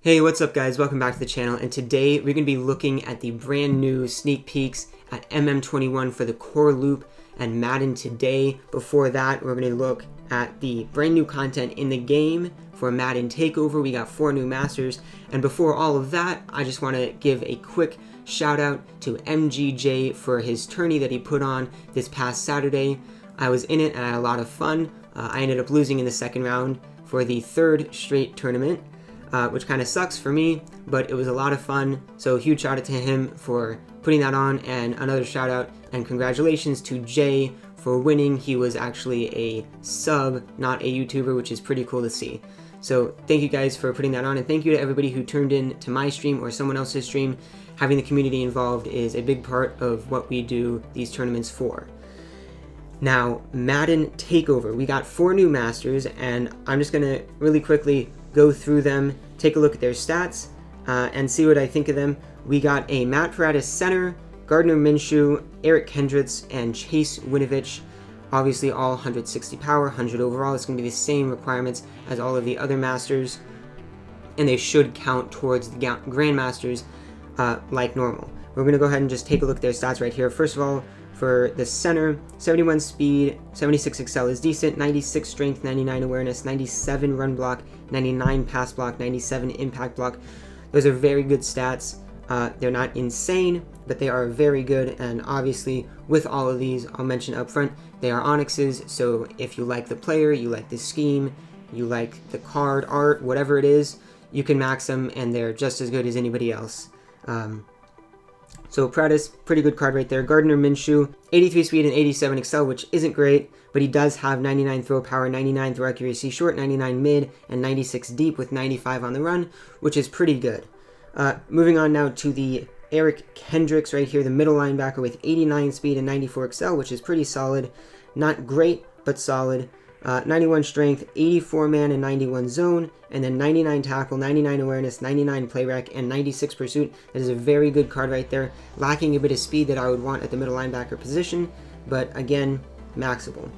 Hey, what's up guys? Welcome back to the channel, and today we're going to be looking at the brand new sneak peeks at MM21 for the Core Loop and Madden Today. Before that, we're going to look at the brand new content in the game for Madden Takeover. We got 4 new masters, and before all of that, I just want to give a quick shout out to MGJ for his tourney that he put on this past Saturday. I was in it and I had a lot of fun. I ended up losing in the second round for the 3rd straight tournament. Which kind of sucks for me, but it was a lot of fun. So huge shout out to him for putting that on, and another shout out and congratulations to Jay for winning. He was actually a sub, not a YouTuber, which is pretty cool to see. So thank you guys for putting that on, and thank you to everybody who tuned in to my stream or someone else's stream. Having the community involved is a big part of what we do these tournaments for. Now, Madden Takeover. We got 4 new masters, and I'm just gonna really quickly go through them, take a look at their stats, and see what I think of them. We got a Matt Paradis center, Gardner Minshew, Eric Kendricks, and Chase Winovich. Obviously all 160 power, 100 overall. It's going to be the same requirements as all of the other masters, and they should count towards the Grandmasters like normal. We're going to go ahead and just take a look at their stats right here. First of all, for the center, 71 speed, 76 excel is decent, 96 strength, 99 awareness, 97 run block, 99 pass block, 97 impact block. Those are very good stats. They're not insane, but they are very good, and obviously with all of these, I'll mention up front, they are Onyxes, so if you like the player, you like the scheme, you like the card art, whatever it is, you can max them and they're just as good as anybody else. So Paradis, pretty good card right there. Gardner Minshew, 83 speed and 87 excel, which isn't great, but he does have 99 throw power, 99 throw accuracy short, 99 mid, and 96 deep with 95 on the run, which is pretty good. Moving on now to the Eric Kendricks right here, the middle linebacker with 89 speed and 94 excel, which is pretty solid. Not great, but solid. 91 strength, 84 man and 91 zone, and then 99 tackle, 99 awareness, 99 play rec, and 96 pursuit. That is a very good card right there, lacking a bit of speed that I would want at the middle linebacker position, but again, maxable.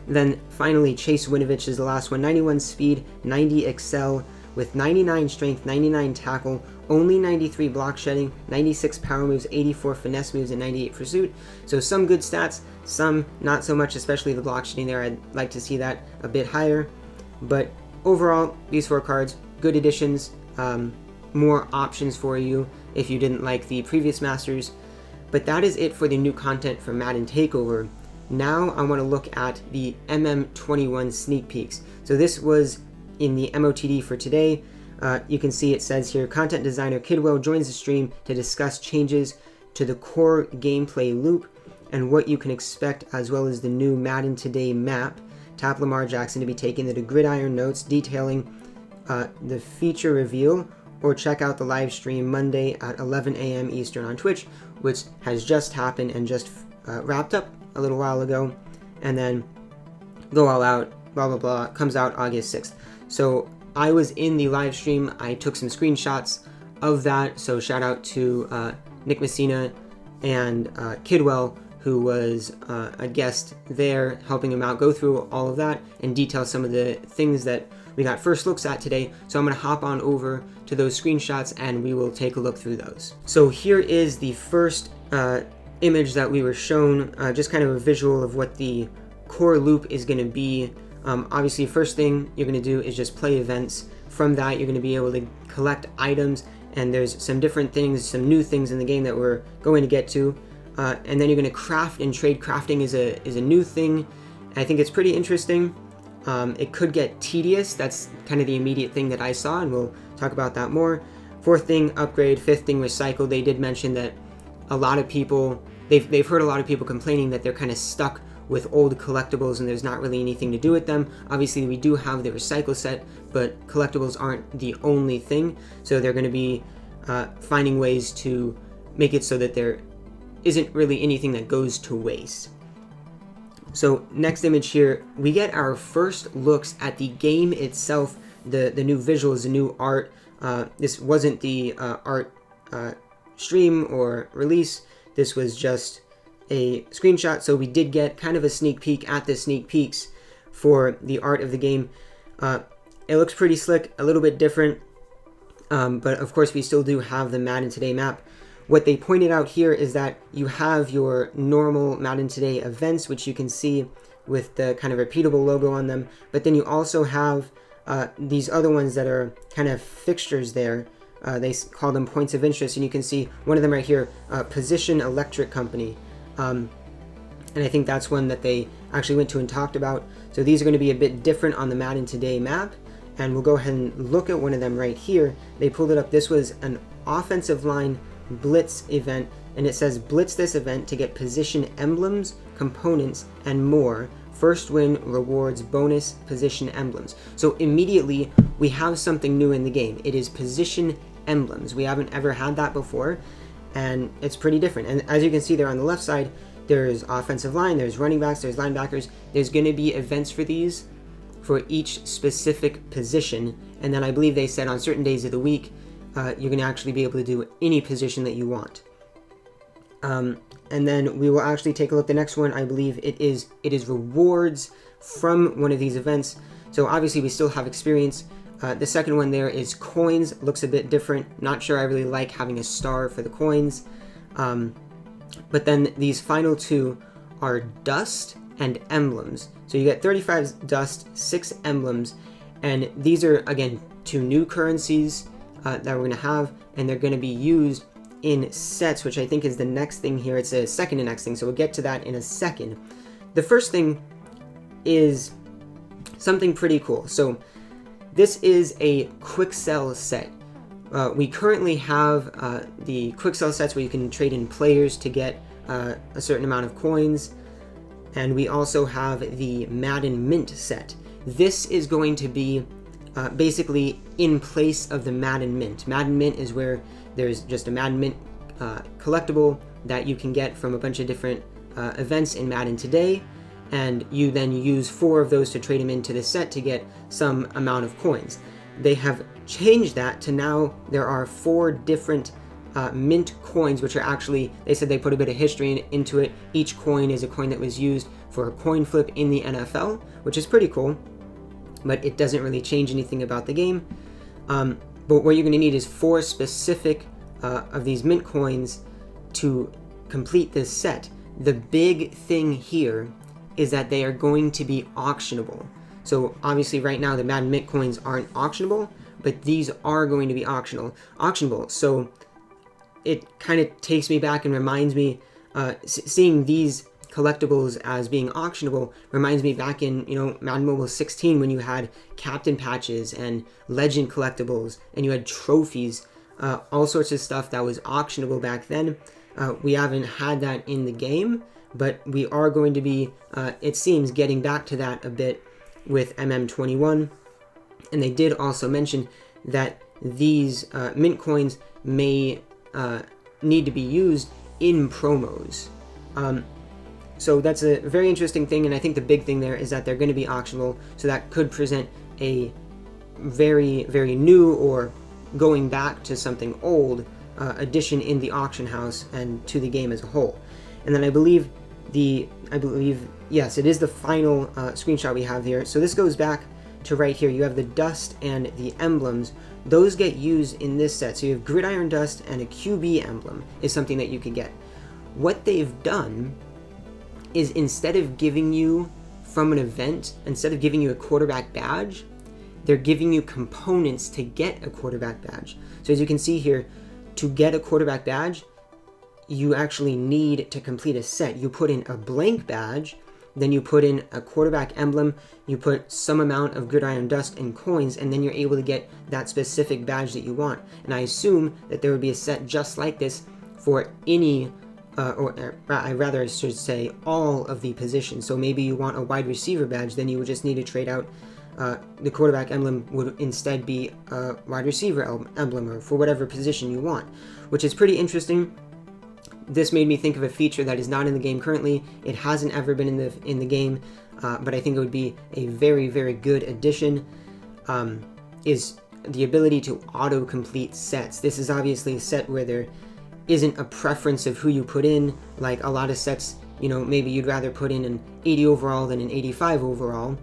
Then finally, Chase Winovich is the last one. 91 speed, 90 excel, with 99 strength, 99 tackle, only 93 block shedding, 96 power moves, 84 finesse moves, and 98 pursuit. So some good stats, some not so much, especially the block shedding there. I'd like to see that a bit higher. But overall, these 4 cards, good additions, more options for you if you didn't like the previous masters. But that is it for the new content for Madden Takeover. Now I want to look at the MM21 sneak peeks. So this was in the MOTD for today. You can see it says here, content designer Kidwell joins the stream to discuss changes to the core gameplay loop and what you can expect, as well as the new Madden Today map. Tap Lamar Jackson to be taken to the gridiron notes detailing the feature reveal, or check out the live stream Monday at 11 a.m. Eastern on Twitch, which has just happened and just wrapped up a little while ago. And then Go All Out, blah blah blah, comes out August 6th. So I was in the live stream. I took some screenshots of that. So shout out to Nick Messina and Kidwell, who was a guest there, helping him out go through all of that and detail some of the things that we got first looks at today. So I'm going to hop on over to those screenshots and we will take a look through those. So here is the first image that we were shown, just kind of a visual of what the core loop is going to be. Obviously, first thing you're going to do is just play events. From that, you're going to be able to collect items, and there's some different things, some new things in the game that we're going to get to. And then you're going to craft and trade. Crafting is a new thing. I think it's pretty interesting. It could get tedious. That's kind of the immediate thing that I saw, and we'll talk about that more. 4th thing, upgrade. 5th thing, recycle. They did mention that a lot of people, they've heard a lot of people complaining that they're kind of stuck with old collectibles and there's not really anything to do with them. Obviously, we do have the recycle set, but collectibles aren't the only thing. So they're going to be finding ways to make it so that there isn't really anything that goes to waste. So next image here, we get our first looks at the game itself, the new visuals, the new art. This wasn't the art stream or release. This was just a screenshot, so we did get kind of a sneak peek at the sneak peeks for the art of the game. It looks pretty slick, a little bit different, but of course we still do have the Madden Today map. What they pointed out here is that you have your normal Madden Today events, which you can see with the kind of repeatable logo on them, but then you also have these other ones that are kind of fixtures there. They call them points of interest, and you can see one of them right here, Position Electric Company. And I think that's one that they actually went to and talked about. So these are going to be a bit different on the Madden Today map, and we'll go ahead and look at one of them right here. They pulled it up. This was an offensive line blitz event, and it says blitz this event to get position emblems, components, and more. First win rewards bonus position emblems. So immediately we have something new in the game. It is position emblems. We haven't ever had that before, and it's pretty different. And as you can see there on the left side, there's offensive line, there's running backs, there's linebackers. There's going to be events for these for each specific position, and then I believe they said on certain days of the week you're going to actually be able to do any position that you want. And then we will actually take a look. The next one, I believe it is rewards from one of these events. So obviously we still have experience. The second one there is coins. Looks a bit different. Not sure I really like having a star for the coins. But then these final two are dust and emblems. So you get 35 dust, 6 emblems, and these are, again, 2 new currencies that we're going to have, and they're going to be used in sets, which I think is the next thing here. It's a second to next thing, so we'll get to that in a second. The first thing is something pretty cool. So this is a quick sell set. We currently have the quick sell sets where you can trade in players to get a certain amount of coins, and we also have the Madden Mint Set. This is going to be basically in place of the Madden Mint. Madden Mint is where there's just a Madden Mint collectible that you can get from a bunch of different events in Madden Today, and you then use 4 of those to trade them into the set to get some amount of coins. They have changed that to now there are 4 different mint coins, which are actually, they said they put a bit of history into it. Each coin is a coin that was used for a coin flip in the NFL, which is pretty cool, but it doesn't really change anything about the game. But what you're going to need is 4 specific of these mint coins to complete this set. The big thing here is that they are going to be auctionable. So obviously right now the Madden Mint coins aren't auctionable, but these are going to be auctionable. So it kind of takes me back and reminds me, seeing these collectibles as being auctionable reminds me back in, Madden Mobile 16 when you had captain patches and legend collectibles and you had trophies, all sorts of stuff that was auctionable back then. We haven't had that in the game, but we are going to be, it seems, getting back to that a bit with MM21. And they did also mention that these mint coins may need to be used in promos. So that's a very interesting thing, and I think the big thing there is that they're going to be auctionable, so that could present a very, very new or going back to something old addition in the auction house and to the game as a whole. And then I believe, yes, it is the final screenshot we have here. So this goes back to right here. You have the dust and the emblems. Those get used in this set. So you have gridiron dust and a QB emblem is something that you can get. What they've done is instead of giving you from an event, instead of giving you a quarterback badge, they're giving you components to get a quarterback badge. So as you can see here, to get a quarterback badge, you actually need to complete a set. You put in a blank badge, then you put in a quarterback emblem, you put some amount of gridiron dust and coins, and then you're able to get that specific badge that you want. And I assume that there would be a set just like this for any, or I rather should say all of the positions. So maybe you want a wide receiver badge, then you would just need to trade out the quarterback emblem would instead be a wide receiver emblem, or for whatever position you want, which is pretty interesting. This made me think of a feature that is not in the game currently. It hasn't ever been in the game, but I think it would be a very, very good addition, is the ability to auto-complete sets. This is obviously a set where there isn't a preference of who you put in. Like a lot of sets, maybe you'd rather put in an 80 overall than an 85 overall.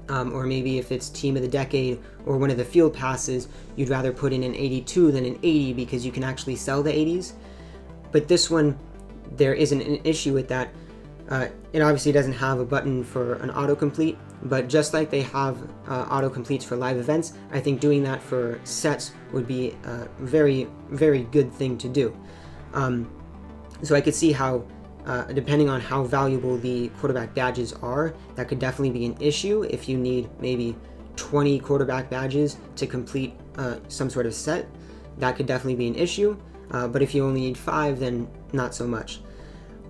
or maybe if it's Team of the Decade or one of the field passes, you'd rather put in an 82 than an 80 because you can actually sell the 80s. But this one, there isn't an issue with that. It obviously doesn't have a button for an autocomplete, but just like they have autocompletes for live events, I think doing that for sets would be a very, very good thing to do. So I could see how, depending on how valuable the quarterback badges are, that could definitely be an issue if you need maybe 20 quarterback badges to complete some sort of set. That could definitely be an issue, but if you only need 5, then not so much.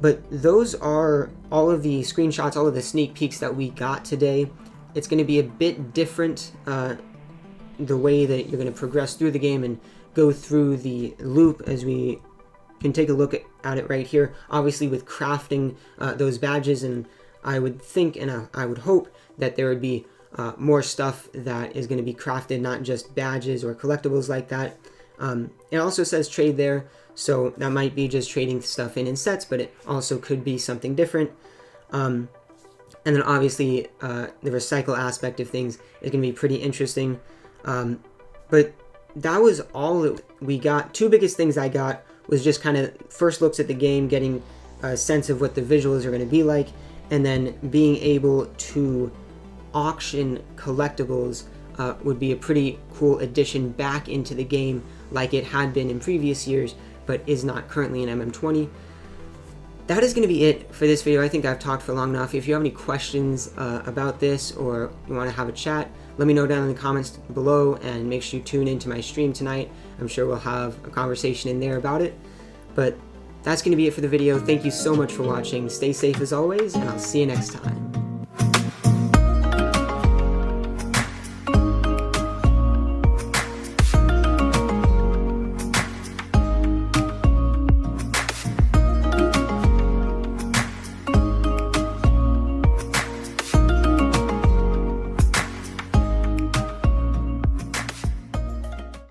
But those are all of the screenshots, all of the sneak peeks that we got today. It's going to be a bit different, the way that you're going to progress through the game and go through the loop, as we can take a look at it right here. Obviously with crafting those badges, and I would think and I would hope that there would be more stuff that is going to be crafted, not just badges or collectibles like that. It also says trade there, so that might be just trading stuff in sets, but it also could be something different. And then obviously the recycle aspect of things is going to be pretty interesting. But that was all that we got. Two biggest things I got was just kind of first looks at the game, getting a sense of what the visuals are going to be like, and then being able to auction collectibles would be a pretty cool addition back into the game, like it had been in previous years, but is not currently in MM20. That is going to be it for this video. I think I've talked for long enough. If you have any questions about this, or you want to have a chat, let me know down in the comments below, and make sure you tune into my stream tonight. I'm sure we'll have a conversation in there about it. But that's going to be it for the video. Thank you so much for watching. Stay safe as always, and I'll see you next time.